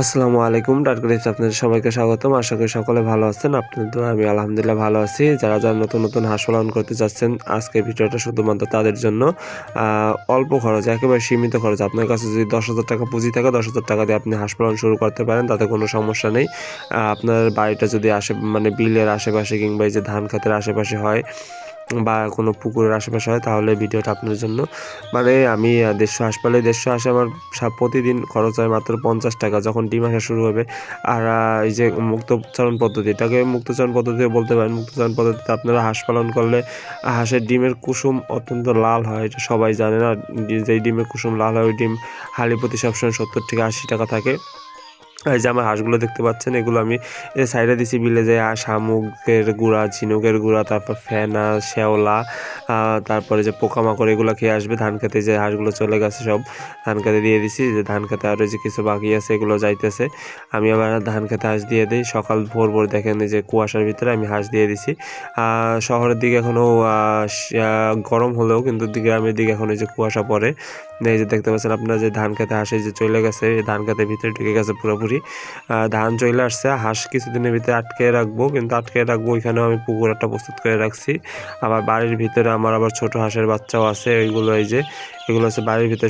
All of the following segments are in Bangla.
আসসালামু আলাইকুম। ডাটগলিপস আপনাদের সবাইকে স্বাগতম। আশা করি সকলে ভালো আছেন। আপনাদের দোয়ায় আমি আলহামদুলিল্লাহ ভালো আছি। যারা নতুন হাঁস পালন করতে চাচ্ছেন, আজকের ভিডিওটা শুধুমাত্র তাদের জন্য। অল্প খরচে, একেবারে সীমিত খরচ। আপনার কাছে যদি 10,000 টাকা পুঁজি থাকে, 10,000 টাকা দিয়ে আপনি হাঁস পালন শুরু করতে পারেন, তাতে কোনো সমস্যা নেই। আপনার বাড়িটা যদি বিলের আশেপাশে কিংবা এই যে ধান ক্ষেতের আশেপাশে হয় বা কোনো পুকুরের আশেপাশে হয়, তাহলে ভিডিওটা আপনার জন্য। আমি 150 হাঁস পালে 150 হাঁসে আমার প্রতিদিন খরচ হয় মাত্র 50 টাকা, যখন ডিম আসা শুরু হবে। আর এই যে মুক্তচারণ পদ্ধতি, এটাকে মুক্তচারণ পদ্ধতিও বলতে পারেন। মুক্তচারণ পদ্ধতিতে আপনারা হাঁস পালন করলে হাঁসের ডিমের কুসুম অত্যন্ত লাল হয়, এটা সবাই জানে না। যেই ডিমের কুসুম লাল হয়, ওই ডিম হালি প্রতি সবসময় 70 থেকে 80 টাকা থাকে। এই যে আমার হাঁসগুলো দেখতে পাচ্ছেন, এগুলো আমি সাইডে দিছি বিলে যে শামুকের গুঁড়া, ঝিনুকের গুঁড়া, তারপর ফেনা, শ্যাওলা, তারপরে যে পোকামাকড়, এগুলো খেয়ে আসবে। ধান খেতে যে হাঁসগুলো চলে গেছে সব ধান খেতে দিয়ে দিছি। যে ধান খেতে আরও যে কিছু বাকি আছে, এগুলো যাইতেছে। আমি আবার ধান খেতে হাঁস দিয়ে দিই। সকাল ভোর দেখেন যে কুয়াশার ভিতরে আমি হাঁস দিয়ে দিছি। শহরের দিকে এখনও গরম হলেও কিন্তু গ্রামের দিকে এখন এই যে কুয়াশা পড়ে। এই যে দেখতে পাচ্ছেন আপনারা যে ধান খেতে হাঁস এই যে চলে গেছে, এই ধান খেতের ভিতরে ঢুকে গেছে পুরোপুরি। ধান চলে আসছে। হাঁস কিছুদিনের ভিতরে আটকে রাখবো, কিন্তু আটকে রাখবো ওইখানেও আমি পুকুর একটা প্রস্তুত করে রাখছি। আবার বাড়ির ভিতরে আমার আবার ছোট হাঁসের বাচ্চাও আছে। এগুলো হচ্ছে বাড়ির ভিতরে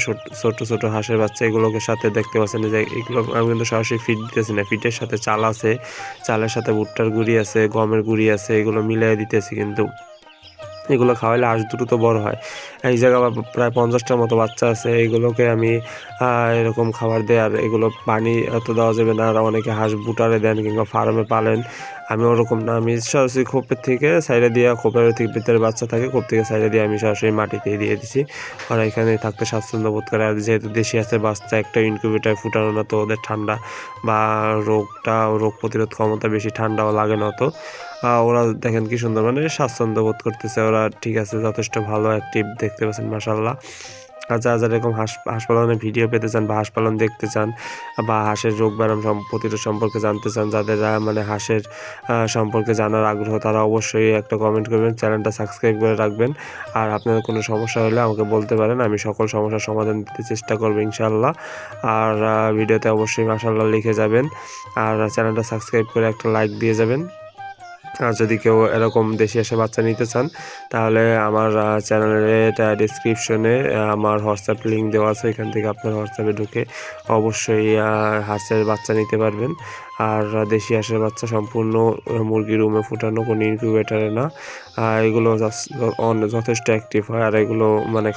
ছোট হাঁসের বাচ্চা। এগুলোকে সাথে দেখতে পাচ্ছেন যে এগুলো আমি কিন্তু সরাসরি ফিড দিতেছি না। ফিডের সাথে চাল আছে, চালের সাথে ভুট্টার গুঁড়ি আছে, গমের গুঁড়ি আছে, এগুলো মিলিয়ে দিতেছি। কিন্তু এগুলো খাওয়াইলে হাঁস দ্রুত বড় হয়। এই জায়গায় প্রায় 50টার মতো বাচ্চা আছে। এগুলোকে আমি এরকম খাবার দেয়। আর এগুলো পানি এত দেওয়া যাবে না। আর অনেকে হাঁস বুটারে দেন কিংবা ফার্মে পালেন, আমি ওরকম না। আমি সরাসরি খোপের থেকে সাইডে দিয়ে, খোপের থেকে ভিতরে বাচ্চা থাকে, খোপ থেকে সাইডে দিয়ে আমি সরাসরি মাটিতে দিয়ে দিছি। ওরা এখানে থাকতে স্বাচ্ছন্দ্য বোধ করে। আর যেহেতু দেশি আছে বাচ্চা, একটা ইনকিউবেটার ফুটানো না, তো ওদের ঠান্ডা বা রোগ প্রতিরোধ ক্ষমতা বেশি, ঠান্ডাও লাগে না অত। ওরা দেখেন কি সুন্দর স্বাচ্ছন্দ্য বোধ করতেছে। ওরা ঠিক আছে, যথেষ্ট ভালো অ্যাক্টিভ, দেখতে পাচ্ছেন মাশাআল্লাহ। আর যারা এরকম হাঁস পালনের ভিডিও পেতে চান বা হাঁস পালন দেখতে চান বা হাঁসের রোগ ব্যায়াম প্রতিরোধ সম্পর্কে জানতে চান, যাদের হাঁসের সম্পর্কে জানার আগ্রহ, তারা অবশ্যই একটা কমেন্ট করবেন, চ্যানেলটা সাবস্ক্রাইব করে রাখবেন। আর আপনাদের কোনো সমস্যা হলে আমাকে বলতে পারেন, আমি সকল সমস্যার সমাধান দিতে চেষ্টা করবো ইনশাআল্লাহ। আর ভিডিওতে অবশ্যই মাশাআল্লাহ লিখে যাবেন, আর চ্যানেলটা সাবস্ক্রাইব করে একটা লাইক দিয়ে যাবেন। আর যদি কেউ এরকম দেশি হাঁসে বাচ্চা নিতে চান, তাহলে আমার চ্যানেলের ডিসক্রিপশনে আমার হোয়াটসঅ্যাপ লিঙ্ক দেওয়া আছে। এখান থেকে আপনার হোয়াটসঅ্যাপে ঢুকে অবশ্যই হাঁসের বাচ্চা নিতে পারবেন। আর দেশি হাঁসের বাচ্চা সম্পূর্ণ মুরগি রুমে ফুটানো, কোনো ইনকিউবেটারে না। এগুলো যথেষ্ট অ্যাক্টিভ হয়, আর এগুলো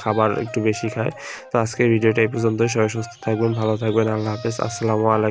খাবার একটু বেশি খায়। তো আজকের ভিডিওটা এই পর্যন্তই। সবাই সুস্থ থাকবেন, ভালো থাকবেন। আল্লাহ হাফেজ। আসসালামু আলাইকুম।